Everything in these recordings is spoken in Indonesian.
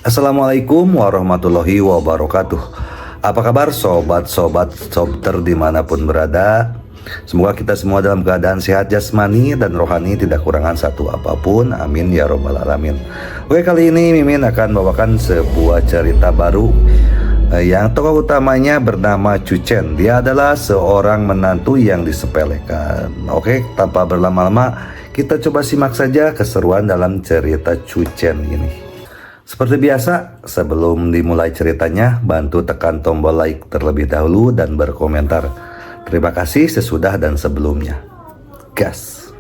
Assalamualaikum warahmatullahi wabarakatuh. Apa kabar sobat-sobat sobter dimanapun berada? Semoga kita semua dalam keadaan sehat jasmani dan rohani, tidak kurangan satu apapun. Amin ya robbal alamin. Oke, kali ini Mimin akan bawakan sebuah cerita baru yang tokoh utamanya bernama Cucen. Dia adalah seorang menantu yang disepelekan. Oke, tanpa berlama-lama kita coba simak saja keseruan dalam cerita Cucen ini. Seperti biasa, sebelum dimulai ceritanya, bantu tekan tombol like terlebih dahulu dan berkomentar. Terima kasih sesudah dan sebelumnya. Gas.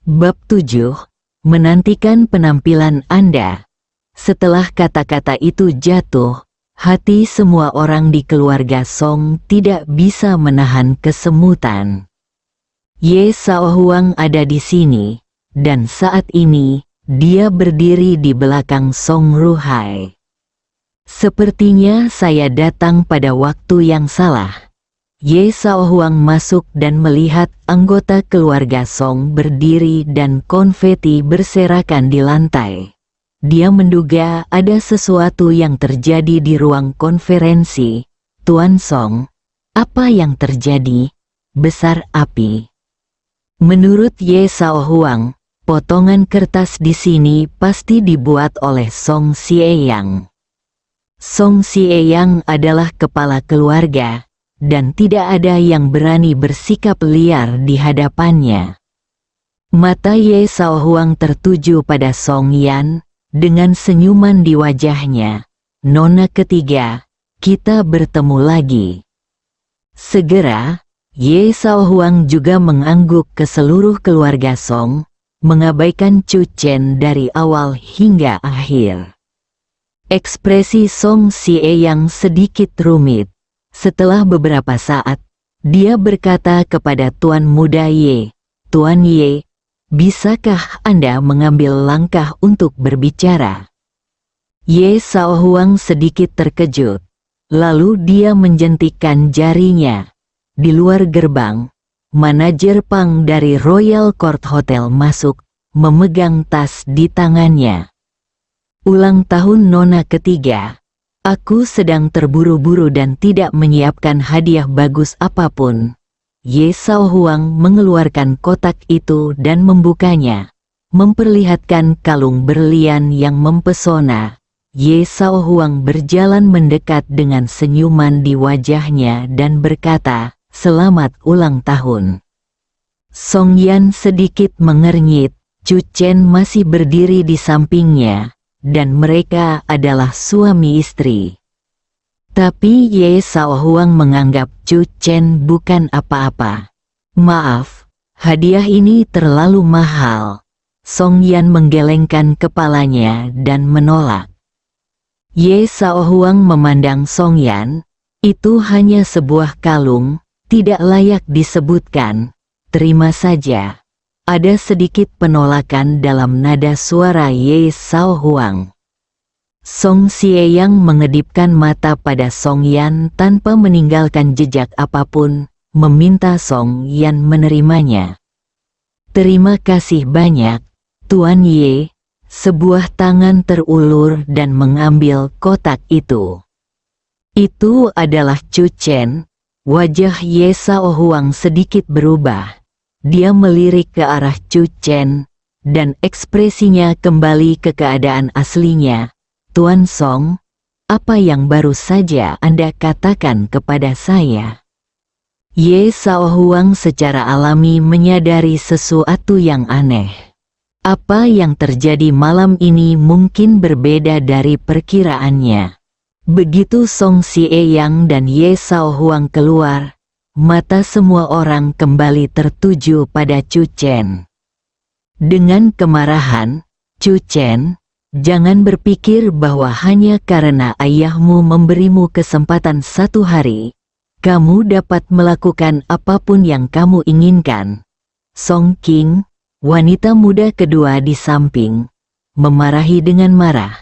Bab 7. Menantikan penampilan Anda. Setelah kata-kata itu jatuh, hati semua orang di keluarga Song tidak bisa menahan kesemutan. Ye Shaohuang ada di sini, dan saat ini dia berdiri di belakang Song Ruhai. Sepertinya saya datang pada waktu yang salah. Ye Shaohuang masuk dan melihat anggota keluarga Song berdiri dan konfeti berserakan di lantai. Dia menduga ada sesuatu yang terjadi di ruang konferensi. Tuan Song, apa yang terjadi? Besar api. Menurut Ye Shaohuang, potongan kertas di sini pasti dibuat oleh Song Xieyang. Song Xieyang adalah kepala keluarga, dan tidak ada yang berani bersikap liar di hadapannya. Mata Ye Shaohuang tertuju pada Song Yan, dengan senyuman di wajahnya. Nona ketiga, kita bertemu lagi. Segera, Ye Shaohuang juga mengangguk ke seluruh keluarga Song, mengabaikan Cucen dari awal hingga akhir. Ekspresi Song Xieyang sedikit rumit. Setelah beberapa saat, dia berkata kepada Tuan Muda Ye, "Tuan Ye, bisakah Anda mengambil langkah untuk berbicara?" Ye Shaohuang sedikit terkejut. Lalu dia menjentikkan jarinya. Di luar gerbang, manajer Pang dari Royal Court Hotel masuk, memegang tas di tangannya. Ulang tahun Nona ketiga. Aku sedang terburu-buru dan tidak menyiapkan hadiah bagus apapun. Ye Shaohuang mengeluarkan kotak itu dan membukanya, memperlihatkan kalung berlian yang mempesona. Ye Shaohuang berjalan mendekat dengan senyuman di wajahnya dan berkata, "Selamat ulang tahun." Song Yan sedikit mengernyit. Cucen masih berdiri di sampingnya, dan mereka adalah suami istri. Tapi Ye Shaohuang menganggap Cucen bukan apa-apa. "Maaf, hadiah ini terlalu mahal." Song Yan menggelengkan kepalanya dan menolak. Ye Shaohuang memandang Song Yan. "Itu hanya sebuah kalung, tidak layak disebutkan. Terima saja." Ada sedikit penolakan dalam nada suara Ye Shaohuang. Song Xieyang mengedipkan mata pada Song Yan tanpa meninggalkan jejak apapun, meminta Song Yan menerimanya. "Terima kasih banyak, Tuan Ye." Sebuah tangan terulur dan mengambil kotak itu. Itu adalah Cucen. Wajah Ye Shaohuang sedikit berubah. Dia melirik ke arah Cucen, dan ekspresinya kembali ke keadaan aslinya. "Tuan Song, apa yang baru saja Anda katakan kepada saya?" Ye Shaohuang secara alami menyadari sesuatu yang aneh. Apa yang terjadi malam ini mungkin berbeda dari perkiraannya. Begitu Song Xieyang dan Ye Shaohuang keluar, mata semua orang kembali tertuju pada Cucen. Dengan kemarahan, "Cucen, jangan berpikir bahwa hanya karena ayahmu memberimu kesempatan satu hari, kamu dapat melakukan apapun yang kamu inginkan." Song Qing, wanita muda kedua di samping, memarahi dengan marah.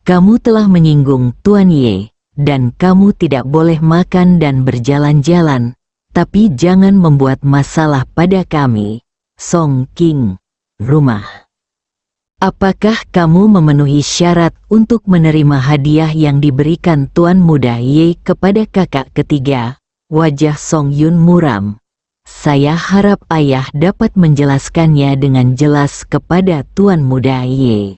"Kamu telah menyinggung Tuan Ye, dan kamu tidak boleh makan dan berjalan-jalan. Tapi jangan membuat masalah pada kami, Song Qing." Rumah. Apakah kamu memenuhi syarat untuk menerima hadiah yang diberikan Tuan Muda Ye kepada kakak ketiga? Wajah Song Yun muram. Saya harap ayah dapat menjelaskannya dengan jelas kepada Tuan Muda Ye.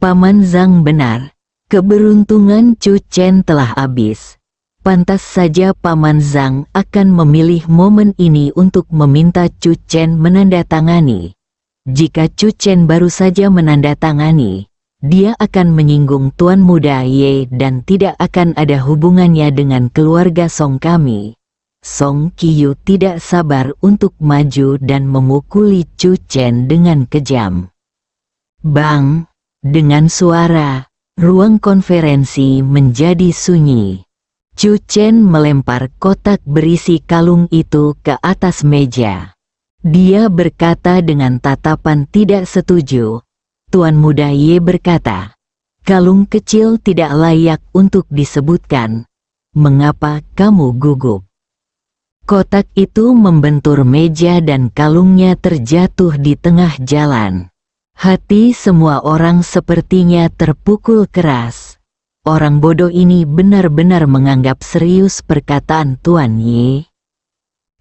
Paman Zhang benar. Keberuntungan Chu Chen telah habis. Pantas saja Paman Zhang akan memilih momen ini untuk meminta Chu Chen menandatangani. Jika Chu Chen baru saja menandatangani, dia akan menyinggung Tuan Muda Ye dan tidak akan ada hubungannya dengan keluarga Song kami. Song Qiyu tidak sabar untuk maju dan memukuli Chu Chen dengan kejam. Bang! Dengan suara, ruang konferensi menjadi sunyi. Chu Chen melempar kotak berisi kalung itu ke atas meja. Dia berkata dengan tatapan tidak setuju. Tuan Muda Ye berkata, kalung kecil tidak layak untuk disebutkan. Mengapa kamu gugup? Kotak itu membentur meja dan kalungnya terjatuh di tengah jalan. Hati semua orang sepertinya terpukul keras. Orang bodoh ini benar-benar menganggap serius perkataan Tuan Ye.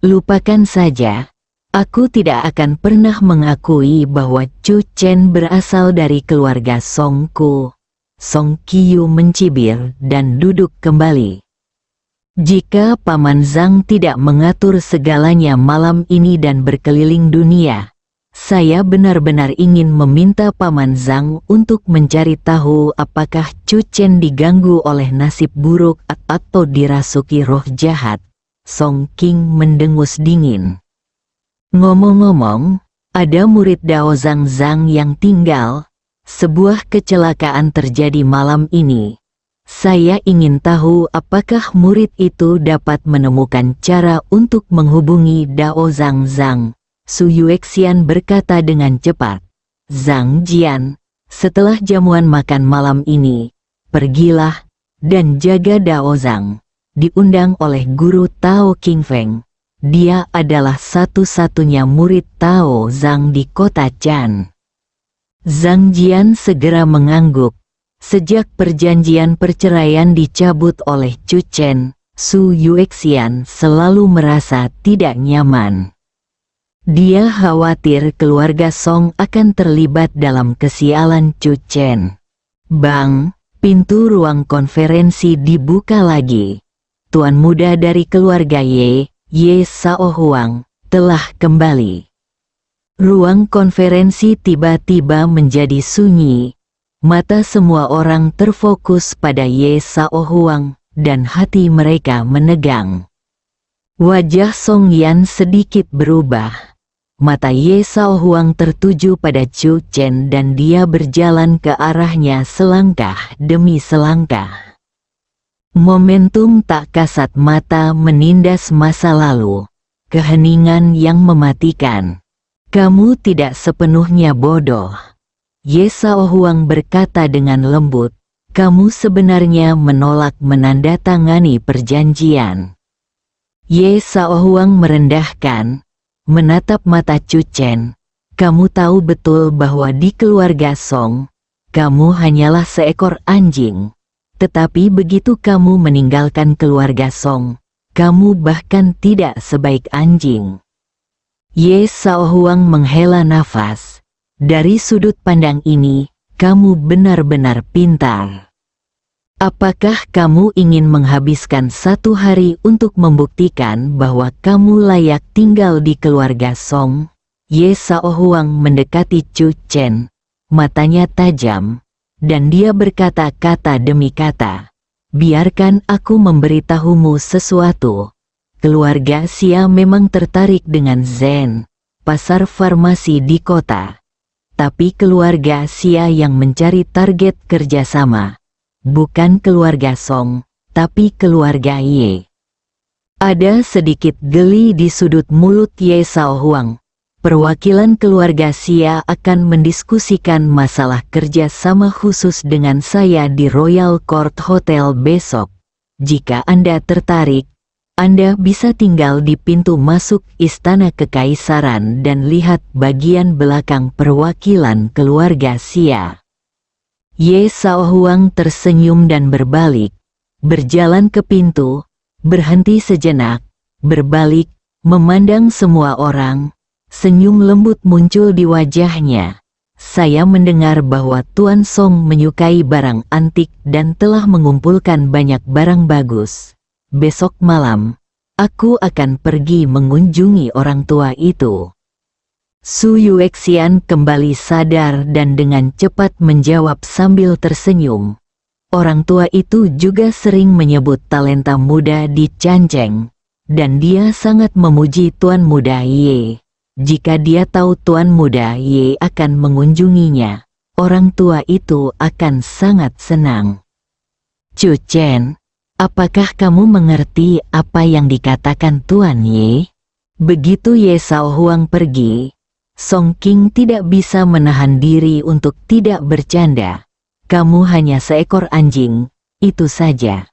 Lupakan saja. Aku tidak akan pernah mengakui bahwa Chu Chen berasal dari keluarga Song Ku. Song Qiyu mencibir dan duduk kembali. Jika Paman Zhang tidak mengatur segalanya malam ini dan berkeliling dunia, saya benar-benar ingin meminta Paman Zhang untuk mencari tahu apakah Chu Chen diganggu oleh nasib buruk atau dirasuki roh jahat. Song King mendengus dingin. Ngomong-ngomong, ada murid Dao Zhang yang tinggal. Sebuah kecelakaan terjadi malam ini. Saya ingin tahu apakah murid itu dapat menemukan cara untuk menghubungi Dao Zhang. Su Yuexian berkata dengan cepat. Zhang Jian, setelah jamuan makan malam ini, pergilah dan jaga Dao Zhang. Diundang oleh guru Tao King Feng. Dia adalah satu-satunya murid Tao Zhang di kota Chan. Zhang Jian segera mengangguk. Sejak perjanjian perceraian dicabut oleh Chu Chen, Su Yuexian selalu merasa tidak nyaman. Dia khawatir keluarga Song akan terlibat dalam kesialan Chu Chen. Bang, pintu ruang konferensi dibuka lagi. Tuan muda dari keluarga Ye Sao Huang, telah kembali. Ruang konferensi tiba-tiba menjadi sunyi. Mata semua orang terfokus pada Ye Sao Huang, dan hati mereka menegang. Wajah Song Yan sedikit berubah. Mata Ye Sao Huang tertuju pada Chu Chen dan dia berjalan ke arahnya selangkah demi selangkah. Momentum tak kasat mata menindas masa lalu. Keheningan yang mematikan. Kamu tidak sepenuhnya bodoh. Ye Sao Huang berkata dengan lembut. Kamu sebenarnya menolak menandatangani perjanjian. Ye Sao Huang merendahkan. Menatap mata Chu Chen. Kamu tahu betul bahwa di keluarga Song, kamu hanyalah seekor anjing. Tetapi begitu kamu meninggalkan keluarga Song, kamu bahkan tidak sebaik anjing. Ye Sao Huang menghela nafas. Dari sudut pandang ini, kamu benar-benar pintar. Apakah kamu ingin menghabiskan satu hari untuk membuktikan bahwa kamu layak tinggal di keluarga Song? Ye Sao Huang mendekati Chu Chen. Matanya tajam. Dan dia berkata kata demi kata. Biarkan aku memberitahumu sesuatu. Keluarga Xia memang tertarik dengan Zen, pasar farmasi di kota. Tapi keluarga Xia yang mencari target kerjasama. Bukan keluarga Song, tapi keluarga Ye. Ada sedikit geli di sudut mulut Ye Sao Huang. Perwakilan keluarga Xia akan mendiskusikan masalah kerja sama khusus dengan saya di Royal Court Hotel besok. Jika Anda tertarik, Anda bisa tinggal di pintu masuk istana kekaisaran dan lihat bagian belakang perwakilan keluarga Xia. Ye Shaohuang tersenyum dan berbalik, berjalan ke pintu, berhenti sejenak, berbalik, memandang semua orang. Senyum lembut muncul di wajahnya. Saya mendengar bahwa Tuan Song menyukai barang antik dan telah mengumpulkan banyak barang bagus. Besok malam, aku akan pergi mengunjungi orang tua itu. Su Yuexian kembali sadar dan dengan cepat menjawab sambil tersenyum. Orang tua itu juga sering menyebut talenta muda di Canceng, dan dia sangat memuji Tuan Muda Ye. Jika dia tahu Tuan Muda Ye akan mengunjunginya, orang tua itu akan sangat senang. Chu Chen, apakah kamu mengerti apa yang dikatakan Tuan Ye? Begitu Ye Shaohuang pergi, Song King tidak bisa menahan diri untuk tidak bercanda. Kamu hanya seekor anjing, itu saja.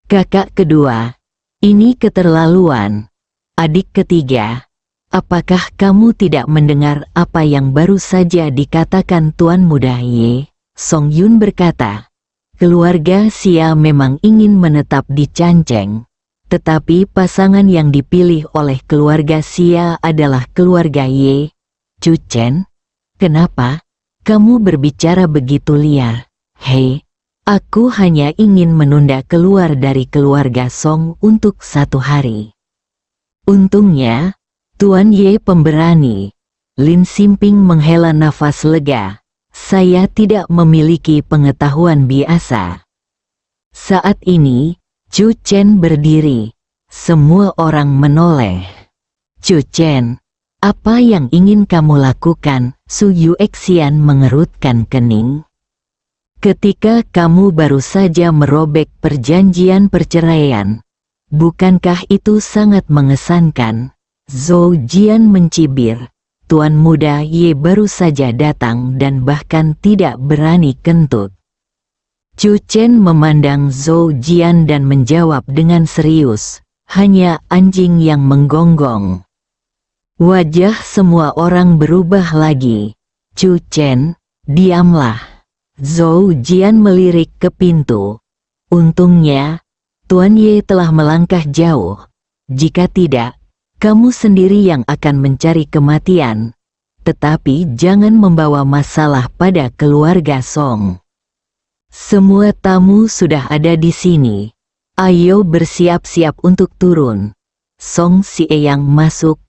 Kakak kedua, ini keterlaluan. Adik ketiga, apakah kamu tidak mendengar apa yang baru saja dikatakan Tuan Muda Ye? Song Yun berkata, keluarga Xia memang ingin menetap di Canceng, tetapi pasangan yang dipilih oleh keluarga Xia adalah keluarga Ye. Chu Chen, kenapa kamu berbicara begitu liar? Hei, aku hanya ingin menunda keluar dari keluarga Song untuk 1 hari. Untungnya, Tuan Ye pemberani. Lin Simping menghela nafas lega. Saya tidak memiliki pengetahuan biasa. Saat ini, Chu Chen berdiri. Semua orang menoleh. Chu Chen, apa yang ingin kamu lakukan? Su Yuexian mengerutkan kening. Ketika kamu baru saja merobek perjanjian perceraian, bukankah itu sangat mengesankan? Zhou Jian mencibir. Tuan Muda Ye baru saja datang dan bahkan tidak berani kentut. Chu Chen memandang Zhou Jian dan menjawab dengan serius, hanya anjing yang menggonggong. Wajah semua orang berubah lagi. Chu Chen, diamlah. Zhou Jian melirik ke pintu. Untungnya, Tuan Ye telah melangkah jauh. Jika tidak, kamu sendiri yang akan mencari kematian. Tetapi jangan membawa masalah pada keluarga Song. Semua tamu sudah ada di sini. Ayo bersiap-siap untuk turun. Song Sieyang masuk,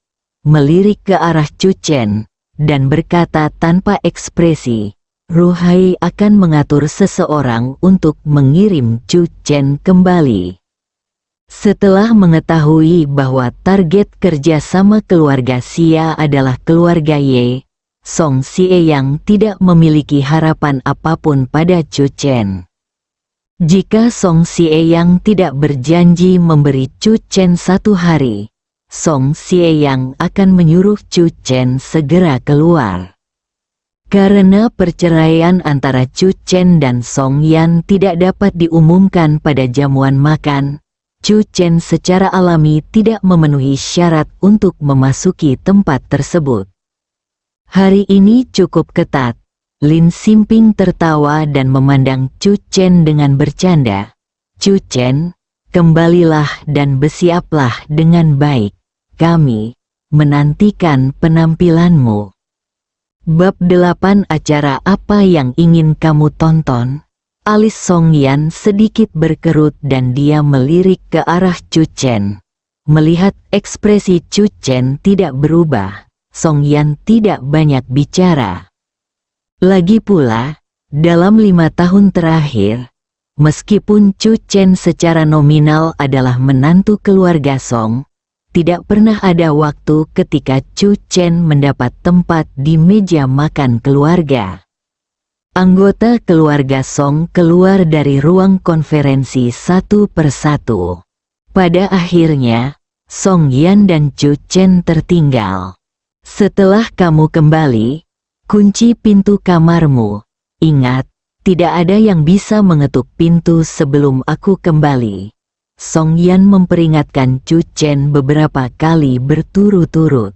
melirik ke arah Chu Chen, dan berkata tanpa ekspresi, Ruhai akan mengatur seseorang untuk mengirim Chu Chen kembali. Setelah mengetahui bahwa target kerjasama keluarga Xia adalah keluarga Ye, Song Sieyang tidak memiliki harapan apapun pada Chu Chen. Jika Song Sieyang tidak berjanji memberi Chu Chen 1 hari, Song Sieyang akan menyuruh Chu Chen segera keluar. Karena perceraian antara Chu Chen dan Song Yan tidak dapat diumumkan pada jamuan makan, Chu Chen secara alami tidak memenuhi syarat untuk memasuki tempat tersebut. Hari ini cukup ketat. Lin Simping tertawa dan memandang Chu Chen dengan bercanda. Chu Chen, kembalilah dan bersiaplah dengan baik. Kami menantikan penampilanmu. Bab 8 acara apa yang ingin kamu tonton? Alis Song Yan sedikit berkerut dan dia melirik ke arah Chu Chen. Melihat ekspresi Chu Chen tidak berubah, Song Yan tidak banyak bicara. Lagi pula, dalam 5 tahun terakhir, meskipun Chu Chen secara nominal adalah menantu keluarga Song, tidak pernah ada waktu ketika Chu Chen mendapat tempat di meja makan keluarga. Anggota keluarga Song keluar dari ruang konferensi satu persatu. Pada akhirnya, Song Yan dan Chu Chen tertinggal. Setelah kamu kembali, kunci pintu kamarmu. Ingat, tidak ada yang bisa mengetuk pintu sebelum aku kembali. Song Yan memperingatkan Chu Chen beberapa kali berturut-turut.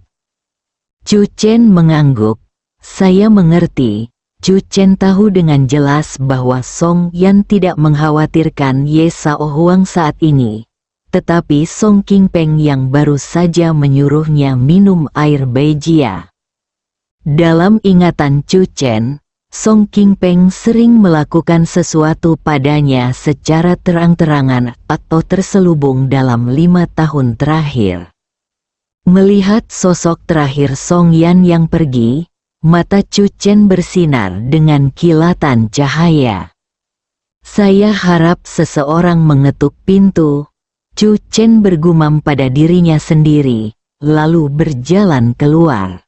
Chu Chen mengangguk. Saya mengerti. Chu Chen tahu dengan jelas bahwa Song Yan tidak mengkhawatirkan Ye Sao Huang saat ini. Tetapi Song Qingpeng yang baru saja menyuruhnya minum air Beijia. Dalam ingatan Chu Chen, Song Qingpeng sering melakukan sesuatu padanya secara terang-terangan atau terselubung dalam 5 tahun terakhir. Melihat sosok terakhir Song Yan yang pergi, mata Chu Chen bersinar dengan kilatan cahaya. Saya harap seseorang mengetuk pintu. Chu Chen bergumam pada dirinya sendiri, lalu berjalan keluar.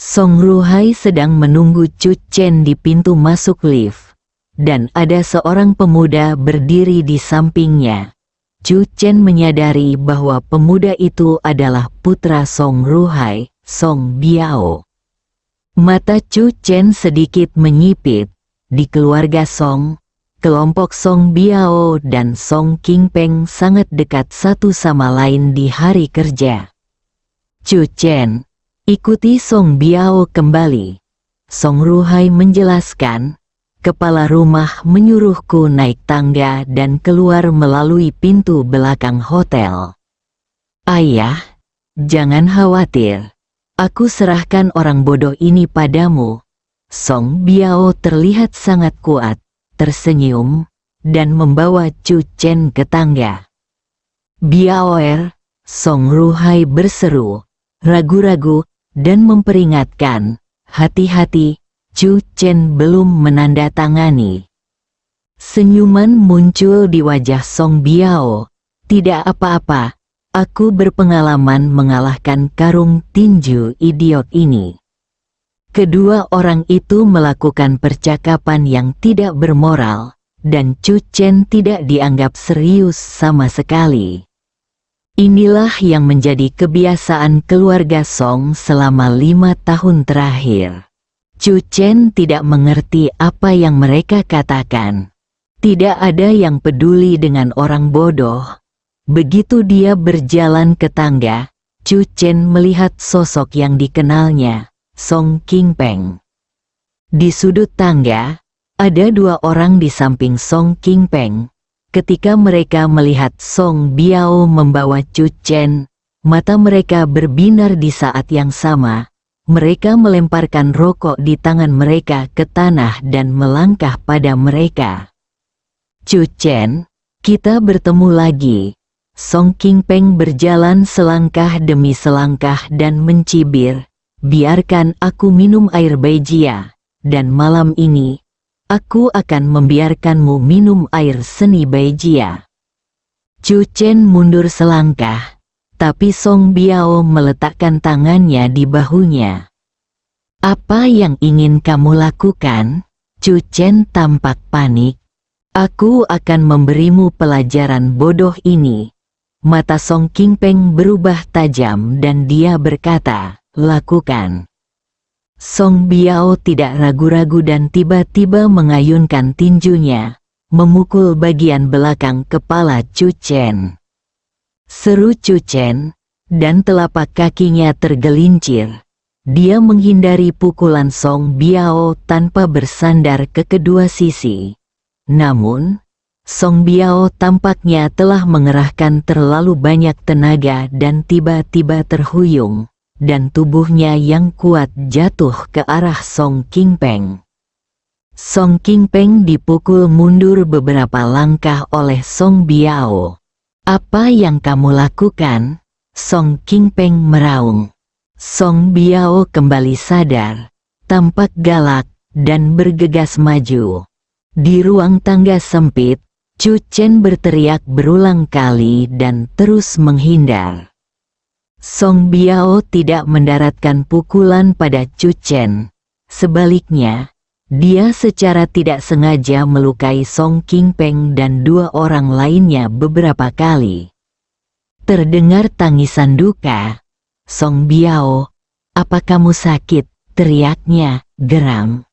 Song Ruhai sedang menunggu Chu Chen di pintu masuk lift, dan ada seorang pemuda berdiri di sampingnya. Chu Chen menyadari bahwa pemuda itu adalah putra Song Ruhai, Song Biao. Mata Chu Chen sedikit menyipit. Di keluarga Song, kelompok Song Biao dan Song Qingpeng sangat dekat satu sama lain di hari kerja. Chu Chen, ikuti Song Biao kembali. Song Ruhai menjelaskan, kepala rumah menyuruhku naik tangga dan keluar melalui pintu belakang hotel. Ayah, jangan khawatir. Aku serahkan orang bodoh ini padamu. Song Biao terlihat sangat kuat, tersenyum, dan membawa Chu Chen ke tangga. Biaoer, Song Ruhai berseru, ragu-ragu, dan memperingatkan, hati-hati, Chu Chen belum menandatangani. Senyuman muncul di wajah Song Biao. Tidak apa-apa, aku berpengalaman mengalahkan karung tinju idiot ini. Kedua orang itu melakukan percakapan yang tidak bermoral, dan Chu Chen tidak dianggap serius sama sekali. Inilah yang menjadi kebiasaan keluarga Song selama 5 tahun terakhir. Chu Chen tidak mengerti apa yang mereka katakan. Tidak ada yang peduli dengan orang bodoh. Begitu dia berjalan ke tangga, Chu Chen melihat sosok yang dikenalnya, Song Qingpeng. Di sudut tangga, ada 2 orang di samping Song Qingpeng. Ketika mereka melihat Song Biao membawa Chu Chen, mata mereka berbinar di saat yang sama. Mereka melemparkan rokok di tangan mereka ke tanah dan melangkah pada mereka. Chu Chen, kita bertemu lagi. Song Qingpeng berjalan selangkah demi selangkah dan mencibir. Biarkan aku minum air Beijia, dan malam ini, aku akan membiarkanmu minum air seni Beijia. Chu Chen mundur selangkah, tapi Song Biao meletakkan tangannya di bahunya. Apa yang ingin kamu lakukan? Chu Chen tampak panik. Aku akan memberimu pelajaran bodoh ini. Mata Song Qingpeng berubah tajam dan dia berkata, lakukan. Song Biao tidak ragu-ragu dan tiba-tiba mengayunkan tinjunya, memukul bagian belakang kepala Chu Chen. Seru Chu Chen, dan telapak kakinya tergelincir. Dia menghindari pukulan Song Biao tanpa bersandar ke kedua sisi. Namun, Song Biao tampaknya telah mengerahkan terlalu banyak tenaga dan tiba-tiba terhuyung, dan tubuhnya yang kuat jatuh ke arah Song Qingpeng. Song Qingpeng dipukul mundur beberapa langkah oleh Song Biao. Apa yang kamu lakukan? Song Qingpeng meraung. Song Biao kembali sadar, tampak galak, dan bergegas maju. Di ruang tangga sempit, Chu Chen berteriak berulang kali dan terus menghindar. Song Biao tidak mendaratkan pukulan pada Chu Chen. Sebaliknya, dia secara tidak sengaja melukai Song Qingpeng dan 2 orang lainnya beberapa kali. Terdengar tangisan duka. Song Biao, apa kamu sakit? Teriaknya, geram.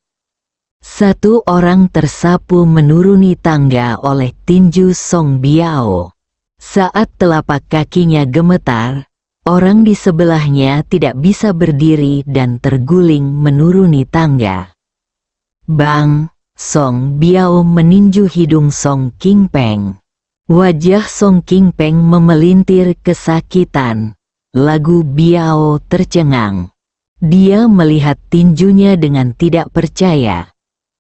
1 orang tersapu menuruni tangga oleh tinju Song Biao. Saat telapak kakinya gemetar, orang di sebelahnya tidak bisa berdiri dan terguling menuruni tangga. Bang! Song Biao meninju hidung Song Qingpeng. Wajah Song Qingpeng memelintir kesakitan. Lagu Biao tercengang. Dia melihat tinjunya dengan tidak percaya.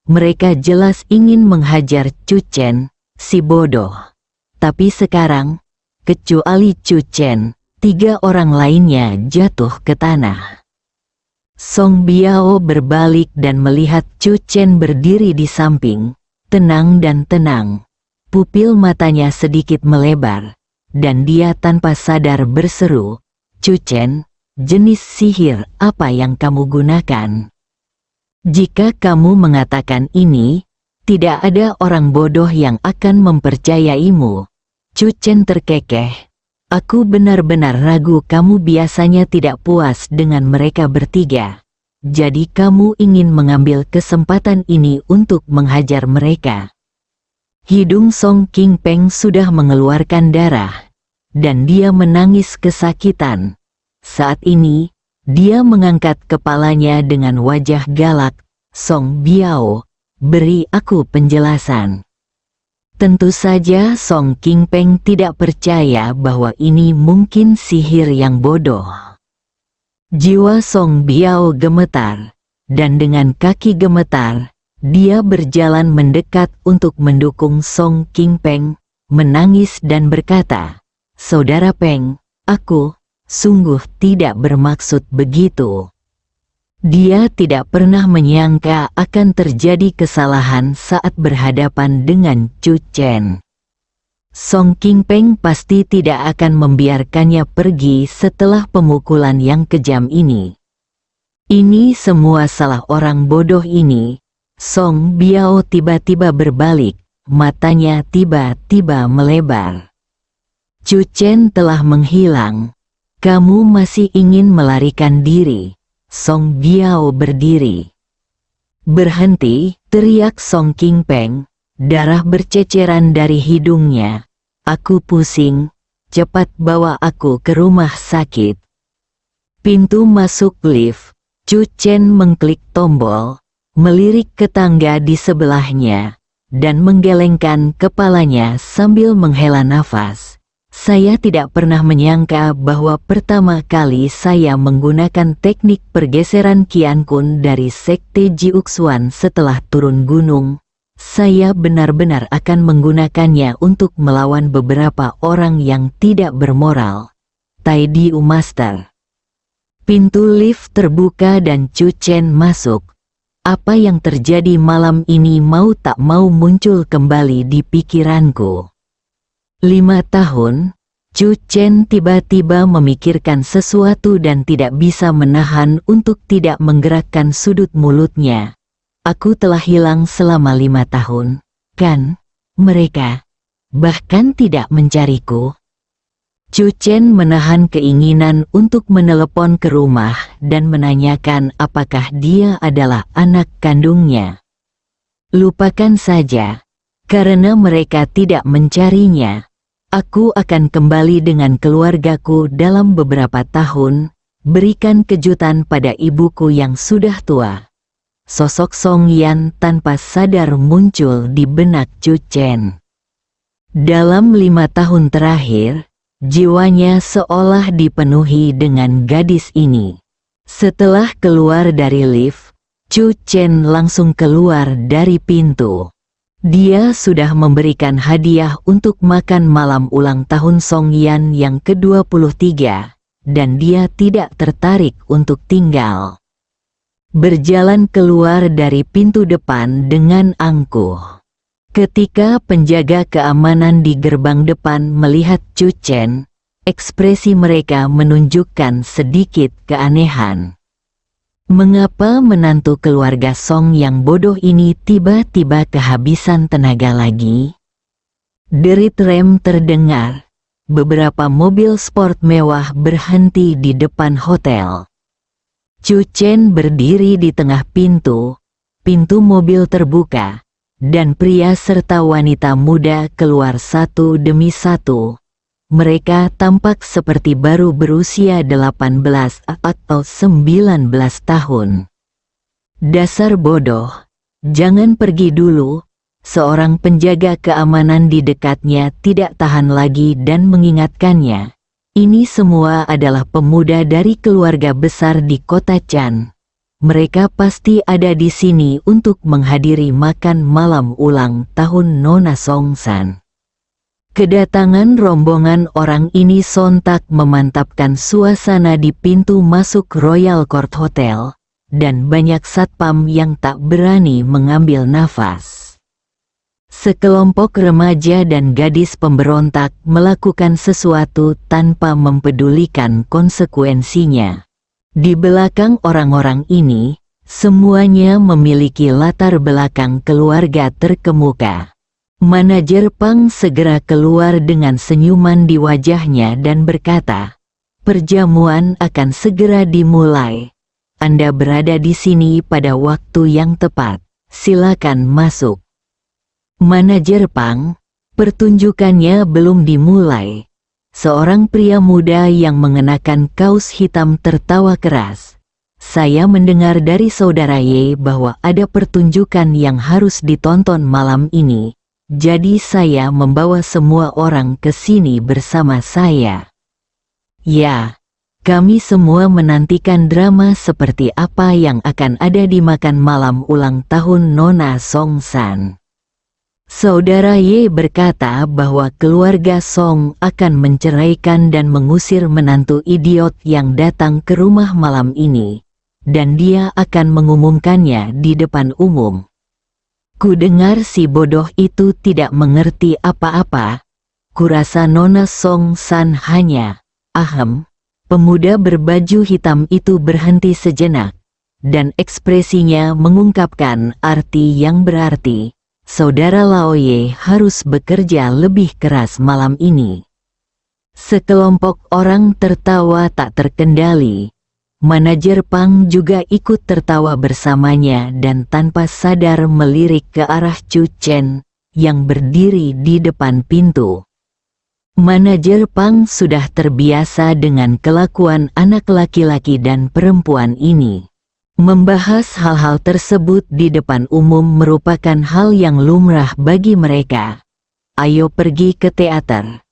Mereka jelas ingin menghajar Chu Chen, si bodoh. Tapi sekarang, kecuali Chu Chen, 3 orang lainnya jatuh ke tanah. Song Biao berbalik dan melihat Chu Chen berdiri di samping, tenang dan tenang. Pupil matanya sedikit melebar, dan dia tanpa sadar berseru, "Chu Chen, jenis sihir apa yang kamu gunakan? Jika kamu mengatakan ini, tidak ada orang bodoh yang akan mempercayaimu." Chu Chen terkekeh. "Aku benar-benar ragu kamu biasanya tidak puas dengan mereka bertiga. Jadi kamu ingin mengambil kesempatan ini untuk menghajar mereka." Hidung Song Qingpeng sudah mengeluarkan darah, dan dia menangis kesakitan. Saat ini, dia mengangkat kepalanya dengan wajah galak. "Song Biao, beri aku penjelasan." Tentu saja Song Qingpeng tidak percaya bahwa ini mungkin sihir yang bodoh. Jiwa Song Biao gemetar, dan dengan kaki gemetar, dia berjalan mendekat untuk mendukung Song Qingpeng, menangis dan berkata, "Saudara Peng, aku sungguh tidak bermaksud begitu." Dia tidak pernah menyangka akan terjadi kesalahan saat berhadapan dengan Chu Chen. Song Qingpeng pasti tidak akan membiarkannya pergi setelah pemukulan yang kejam ini. Ini semua salah orang bodoh ini. Song Biao tiba-tiba berbalik, matanya tiba-tiba melebar. "Chu Chen telah menghilang. Kamu masih ingin melarikan diri?" Song Biao berdiri. "Berhenti!" teriak Song Qingpeng, darah berceceran dari hidungnya. "Aku pusing, cepat bawa aku ke rumah sakit." Pintu masuk lift. Chu Chen mengklik tombol, melirik ke tangga di sebelahnya, dan menggelengkan kepalanya sambil menghela nafas. "Saya tidak pernah menyangka bahwa pertama kali saya menggunakan teknik pergeseran Qian Kun dari Sekte Jiuxuan setelah turun gunung. Saya benar-benar akan menggunakannya untuk melawan beberapa orang yang tidak bermoral." Tai Diu Master. Pintu lift terbuka dan Chu Chen masuk. Apa yang terjadi malam ini mau tak mau muncul kembali di pikiranku. 5 tahun, Chu Chen tiba-tiba memikirkan sesuatu dan tidak bisa menahan untuk tidak menggerakkan sudut mulutnya. "Aku telah hilang selama 5 tahun, kan? Mereka bahkan tidak mencariku." Chu Chen menahan keinginan untuk menelepon ke rumah dan menanyakan apakah dia adalah anak kandungnya. "Lupakan saja, karena mereka tidak mencarinya. Aku akan kembali dengan keluargaku dalam beberapa tahun, berikan kejutan pada ibuku yang sudah tua." Sosok Song Yan tanpa sadar muncul di benak Chu Chen. Dalam 5 tahun terakhir, jiwanya seolah dipenuhi dengan gadis ini. Setelah keluar dari lift, Chu Chen langsung keluar dari pintu. Dia sudah memberikan hadiah untuk makan malam ulang tahun Song Yan yang ke-23, dan dia tidak tertarik untuk tinggal. Berjalan keluar dari pintu depan dengan angkuh. Ketika penjaga keamanan di gerbang depan melihat Chu Chen, ekspresi mereka menunjukkan sedikit keanehan. Mengapa menantu keluarga Song yang bodoh ini tiba-tiba kehabisan tenaga lagi? Derit rem terdengar. Beberapa mobil sport mewah berhenti di depan hotel. Chu Chen berdiri di tengah pintu. Pintu mobil terbuka, dan pria serta wanita muda keluar satu demi satu. Mereka tampak seperti baru berusia 18 atau 19 tahun. Dasar bodoh, jangan pergi dulu. Seorang penjaga keamanan di dekatnya tidak tahan lagi dan mengingatkannya. Ini semua adalah pemuda dari keluarga besar di kota Chan. Mereka pasti ada di sini untuk menghadiri makan malam ulang tahun Nona Songsan. Kedatangan rombongan orang ini sontak memantapkan suasana di pintu masuk Royal Court Hotel, dan banyak satpam yang tak berani mengambil nafas. Sekelompok remaja dan gadis pemberontak melakukan sesuatu tanpa mempedulikan konsekuensinya. Di belakang orang-orang ini, semuanya memiliki latar belakang keluarga terkemuka. Manajer Pang segera keluar dengan senyuman di wajahnya dan berkata, "Perjamuan akan segera dimulai. Anda berada di sini pada waktu yang tepat. Silakan masuk." Manajer Pang, pertunjukannya belum dimulai. Seorang pria muda yang mengenakan kaos hitam tertawa keras. "Saya mendengar dari saudara Ye bahwa ada pertunjukan yang harus ditonton malam ini. Jadi saya membawa semua orang ke sini bersama saya." Ya, kami semua menantikan drama seperti apa yang akan ada di makan malam ulang tahun Nona Songsan. Saudara Ye berkata bahwa keluarga Song akan menceraikan dan mengusir menantu idiot yang datang ke rumah malam ini, dan dia akan mengumumkannya di depan umum. Ku dengar si bodoh itu tidak mengerti apa-apa. Kurasa Nona Songsan hanya, ahem. Pemuda berbaju hitam itu berhenti sejenak, dan ekspresinya mengungkapkan arti yang berarti. Saudara Laoye harus bekerja lebih keras malam ini. Sekelompok orang tertawa tak terkendali. Manajer Pang juga ikut tertawa bersamanya dan tanpa sadar melirik ke arah Chu Chen yang berdiri di depan pintu. Manajer Pang sudah terbiasa dengan kelakuan anak laki-laki dan perempuan ini. Membahas hal-hal tersebut di depan umum merupakan hal yang lumrah bagi mereka. "Ayo pergi ke teater."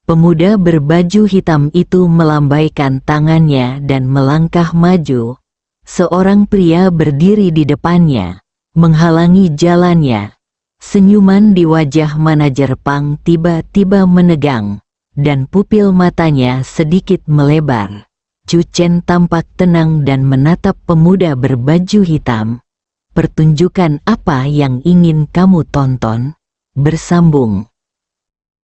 Pemuda berbaju hitam itu melambaikan tangannya dan melangkah maju. Seorang pria berdiri di depannya, menghalangi jalannya. Senyuman di wajah manajer Pang tiba-tiba menegang, dan pupil matanya sedikit melebar. Chu Chen tampak tenang dan menatap pemuda berbaju hitam. "Pertunjukan apa yang ingin kamu tonton?" Bersambung.